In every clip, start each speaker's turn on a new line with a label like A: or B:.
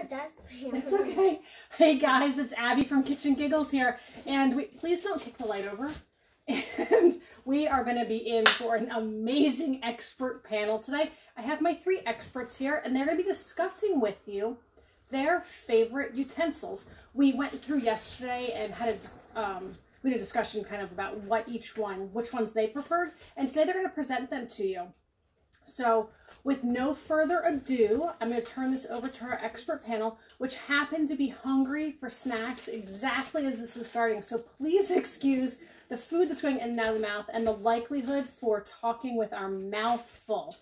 A: the dustpan.
B: It's okay. Hey guys, it's Abby from Kitchen Giggles here, and please don't kick the light over. And we are going to be in for an amazing expert panel today. I have my 3 experts here, and they're going to be discussing with you their favorite utensils. We went through yesterday and had we had a discussion kind of about which ones they preferred, and today they're going to present them to you. So with no further ado, I'm going to turn this over to our expert panel, which happen to be hungry for snacks exactly as this is starting. So please excuse the food that's going in and out of the mouth and the likelihood for talking with our mouth full.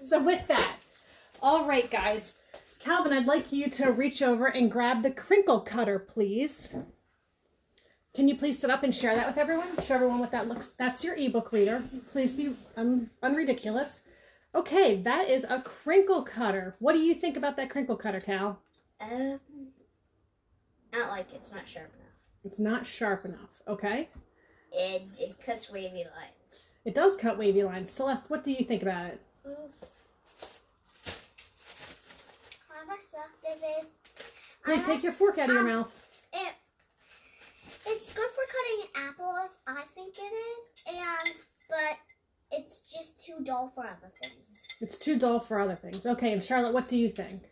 B: So with that, all right, guys. Calvin, I'd like you to reach over and grab the crinkle cutter, please. Can you please sit up and share that with everyone? Show everyone what that looks. That's your ebook reader. Please be unridiculous. Okay, that is a crinkle cutter. What do you think about that crinkle cutter, Cal?
A: I don't like it. It's not sharp enough.
B: It's not sharp enough. Okay.
A: It cuts wavy lines.
B: It does cut wavy lines. Celeste, what do you think about it? Please take your fork out of your mouth.
A: It's good for cutting apples, I think it is, but it's just too dull for other things.
B: It's too dull for other things. Okay, and Charlotte, what do you think?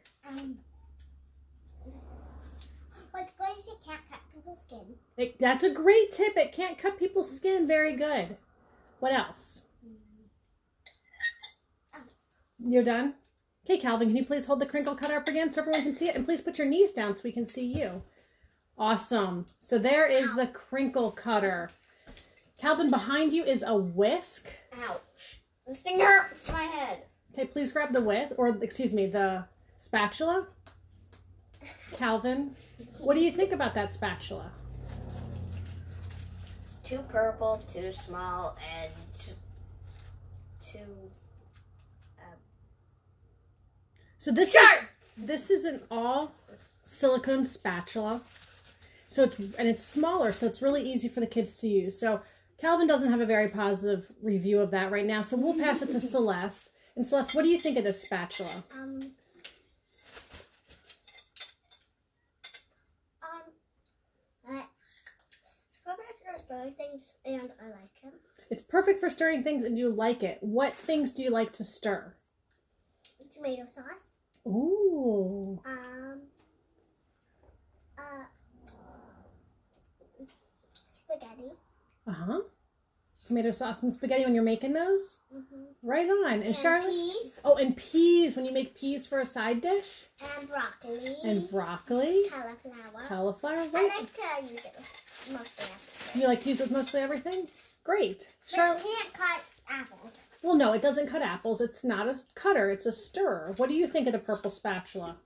A: What's good is it can't cut people's skin.
B: That's a great tip. It can't cut people's skin. Very good. What else? You're done? Okay, Calvin, can you please hold the crinkle cutter up again so everyone can see it? And please put your knees down so we can see you. Awesome. So there is the crinkle cutter. Calvin, behind you is a whisk.
A: Ouch. This thing hurts my head.
B: Okay, please grab the the spatula. Calvin, what do you think about that spatula?
A: It's too purple, too small, and too...
B: So this is an all silicone spatula. So it's smaller, so it's really easy for the kids to use. So Calvin doesn't have a very positive review of that right now, so we'll pass it to Celeste. And Celeste, what do you think of this spatula?
A: It's perfect for stirring things, and I like it.
B: It's perfect for stirring things, and you like it. What things do you like to stir?
A: Tomato sauce.
B: Ooh.
A: Spaghetti.
B: Uh-huh. Tomato sauce and spaghetti when you're making those?
A: Mm-hmm.
B: Right on. And Charlotte?
A: Peas.
B: Oh, and peas when you make peas for a side dish?
A: And broccoli.
B: And broccoli.
A: Cauliflower.
B: Cauliflower. Right.
A: I like to use it with mostly everything.
B: You like to use it with mostly everything? Great. Charlotte?
A: But it can't cut apples.
B: Well, no, it doesn't cut apples. It's not a cutter. It's a stirrer. What do you think of the purple spatula?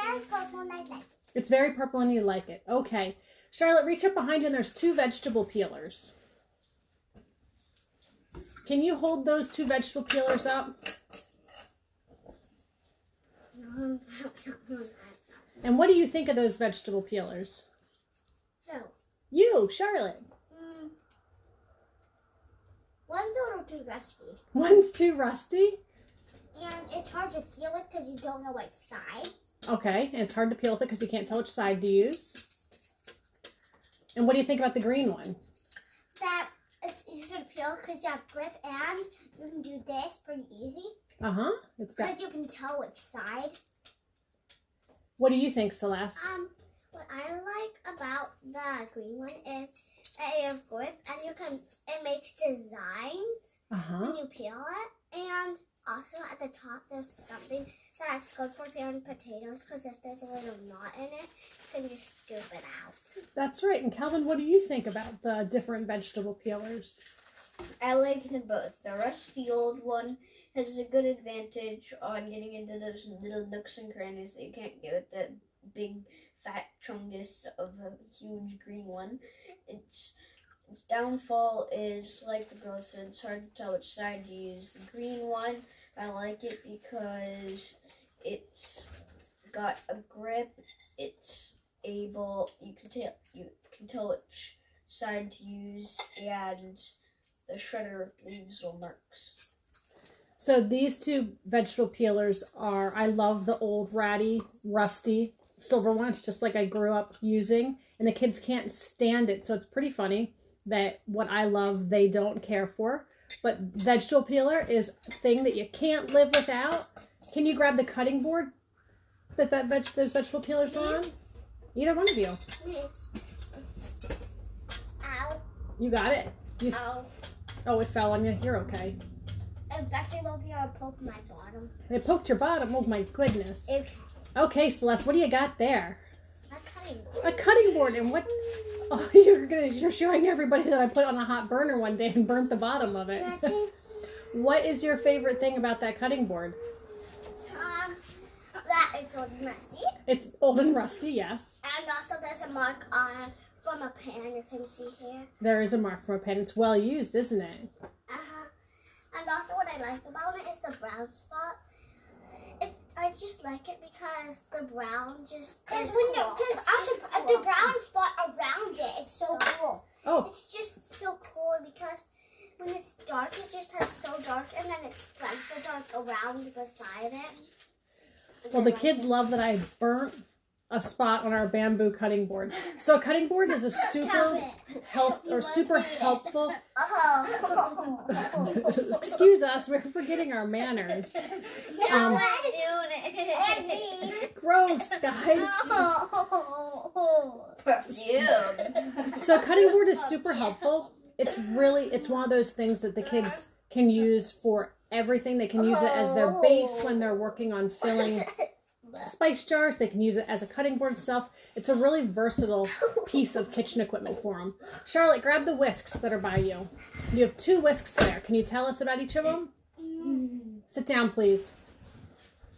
A: Very purple and I like it.
B: It's very purple and you like it. Okay. Charlotte, reach up behind you and there's 2 vegetable peelers. Can you hold those 2 vegetable peelers up? And what do you think of those vegetable peelers?
A: No.
B: You, Charlotte.
A: One's a little too rusty.
B: One's too rusty?
A: And it's hard to peel it because you don't know which side.
B: Okay, and it's hard to peel with it because you can't tell which side to use. And what do you think about the green one?
A: That it's easy to peel because you have grip and you can do this pretty easy.
B: Uh-huh. Because
A: you can tell which side.
B: What do you think, Celeste?
A: What I like about the green one is that you have grip and it makes designs when you peel it. And also at the top there's something that's good for peeling potatoes because if there's a little knot in it, you can just scoop it out.
B: That's right. And Calvin, what do you think about the different vegetable peelers?
C: I like them both. The rusty old one has a good advantage on getting into those little nooks and crannies that you can't get with the big fat chungus of a huge green one. Its downfall is, like the girl said, it's hard to tell which side to use. The green one, I like it because it's got a grip. It's able, you can tell which side to use, and the shredder leaves little marks.
B: So these two vegetable peelers are, I love the old ratty, rusty silver one. It's just like I grew up using, and the kids can't stand it. So it's pretty funny that what I love, they don't care for. But vegetable peeler is a thing that you can't live without. Can you grab the cutting board that those vegetable peelers are on? Either one of you.
A: Ow.
B: You got it?
A: Ow.
B: Oh, it fell on you. You're okay.
A: It actually will be able to poke my bottom.
B: It poked your bottom. Oh my goodness.
A: Okay.
B: Okay, Celeste, what do you got there?
A: A cutting board.
B: A cutting board. And what? Oh, you're showing everybody that I put it on a hot burner one day and burnt the bottom of it. What is your favorite thing about that cutting board?
A: That it's old and rusty.
B: It's old and rusty, yes.
A: And also there's a mark on from a pan you can see here.
B: There is a mark from a pan. It's well used, isn't it?
A: And also what I like about it is the brown spot. I just like it because the brown just is cool. The brown spot around it, it's so cool.
B: Oh.
A: It's just so cool because when it's dark, it just has so dark, and then it spreads the dark around beside it.
B: Well, the kids love that I burnt a spot on our bamboo cutting board. So a cutting board is a super helpful.
A: Oh.
B: Excuse us, we're forgetting our manners.
A: No, I'm doing it. And me.
B: Gross, guys.
C: Perfume.
B: So a cutting board is super helpful. It's one of those things that the kids can use for everything. They can use it as their base when they're working on filling spice jars. They can use it as a cutting board itself. It's a really versatile piece of kitchen equipment for them. Charlotte, grab the whisks that are by you. You have 2 whisks there. Can you tell us about each of them? Sit down, please.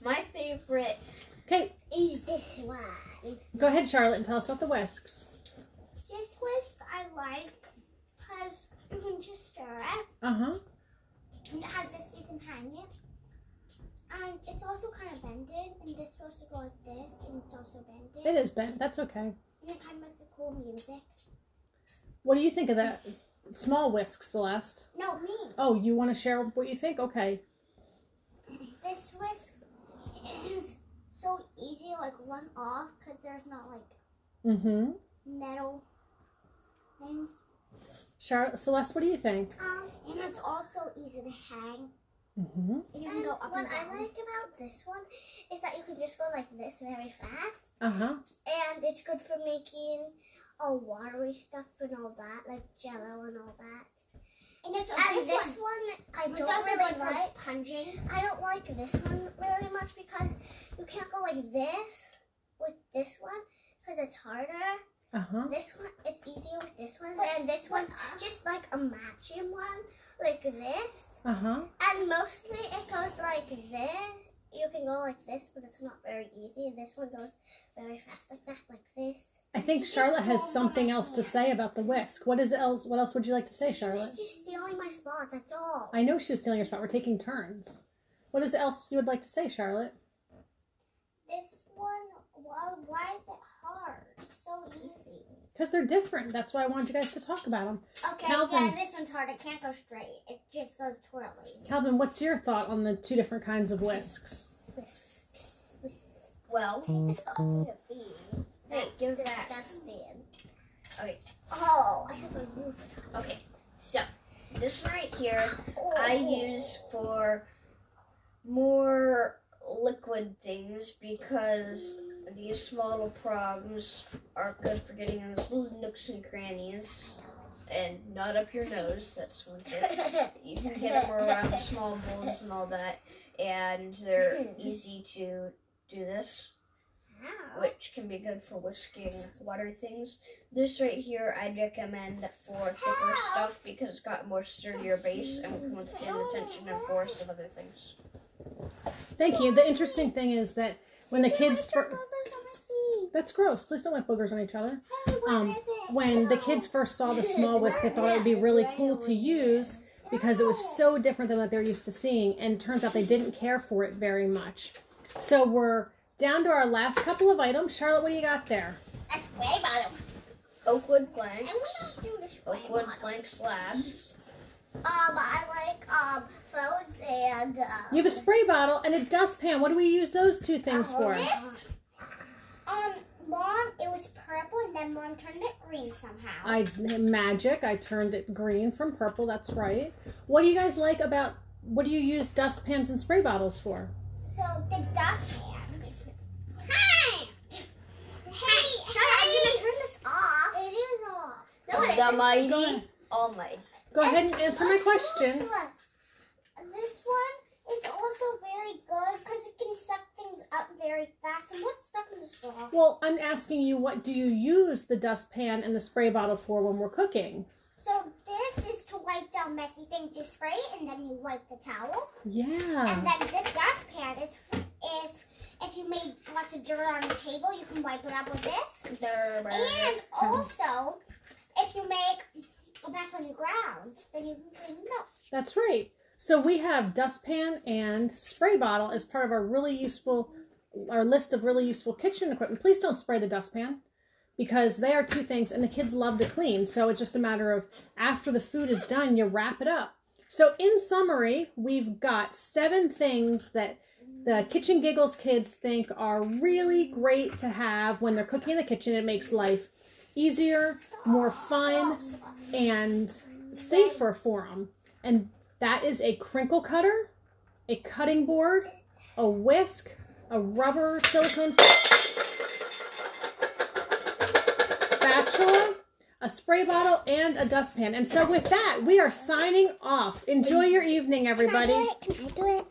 C: My favorite
A: is this one.
B: Go ahead, Charlotte, and tell us about the whisks.
A: This whisk I like because you can just stir it.
B: Uh-huh.
A: And it has this, you can hang it. And it's also kind of bended, and this is supposed to go like this, and it's also bended.
B: It is bent. That's okay.
A: And it kind of makes a cool music.
B: What do you think of that small whisk, Celeste?
A: No, me.
B: Oh, you want to share what you think? Okay.
A: This whisk is so easy to like run off because there's not like metal things.
B: Celeste, what do you think?
A: And it's also easy to hang.
B: Mm-hmm.
A: And you can go up and down. What I like about this one is that you can just go like this very fast.
B: Uh-huh.
A: And it's good for making watery stuff and all that, like Jello and all that. And this one I don't really like. Punching. I don't like this one very much because you can't go like this with this one because it's harder.
B: Uh-huh.
A: This one, it's easier with this one, and this one's just like a matching one, like this.
B: Uh-huh.
A: And mostly it goes like this. You can go like this, but it's not very easy. And this one goes very fast like that, like this.
B: I think Charlotte has something else to say about the whisk. What else would you like to say, Charlotte?
A: She's just stealing my spot, that's all.
B: I know she was stealing your spot. We're taking turns. What else you would like to say, Charlotte?
A: This one, why is it hard? It's so easy.
B: Because they're different. That's why I wanted you guys to talk about them.
A: Okay,
B: Calvin,
A: yeah, this one's hard. It can't go straight. It just goes twirly.
B: Calvin, what's your thought on the 2 different kinds of whisks?
C: Well,
A: Hey,
C: give it
A: disgusting.
C: Okay.
A: Oh, I have a move.
C: Okay, so this one right here I use for more liquid things because these small little prongs are good for getting in those little nooks and crannies and not up your nose. That's one tip. You can get them around small bowls and all that, and they're easy to do this, which can be good for whisking water things. This right here I'd recommend for thicker stuff because it's got more sturdier base and can withstand the tension and force of other things.
B: Thank you. The interesting thing is that when the kids... That's gross. Please don't wipe boogers on each other. When the kids first saw the small whisk, they thought it would be really cool to use because it was so different than what they're used to seeing, and it turns out they didn't care for it very much. So we're down to our last couple of items. Charlotte, what do you got there?
A: A spray bottle.
C: Oakwood planks,
A: And we don't do the spray
C: oakwood
A: bottle.
C: plank slabs,
A: I like phones and
B: You have a spray bottle and a dustpan. What do we use those two things for?
A: This, Mom, it was purple and then Mom turned it green somehow.
B: Magic. I turned it green from purple. That's right. What do you guys like about? What do you use dustpans and spray bottles for?
A: So the dustpans. Hey! I'm gonna turn this off. It is off. No,
C: The mighty almighty.
B: Go ahead and answer my question.
A: This one is also very good because it can suck things up very fast. And what's stuck in the straw?
B: Well, I'm asking you, what do you use the dustpan and the spray bottle for when we're cooking?
A: So this is to wipe down messy things. You spray it and then you wipe the towel.
B: Yeah.
A: And then the dustpan is if you made lots of dirt on the table, you can wipe it up with this. And also, if you make a mess on the ground, then you can clean it up.
B: That's right. So we have dustpan and spray bottle as part of our list of really useful kitchen equipment. Please don't spray the dustpan because they are two things and the kids love to clean. So it's just a matter of after the food is done, you wrap it up. So in summary, we've got 7 things that the Kitchen Giggles kids think are really great to have when they're cooking in the kitchen. It makes life easier, more fun, and safer for them. And that is a crinkle cutter, a cutting board, a whisk, a rubber silicone spatula, a spray bottle, and a dustpan. And so with that, we are signing off. Enjoy your evening, everybody.
A: Can I do it?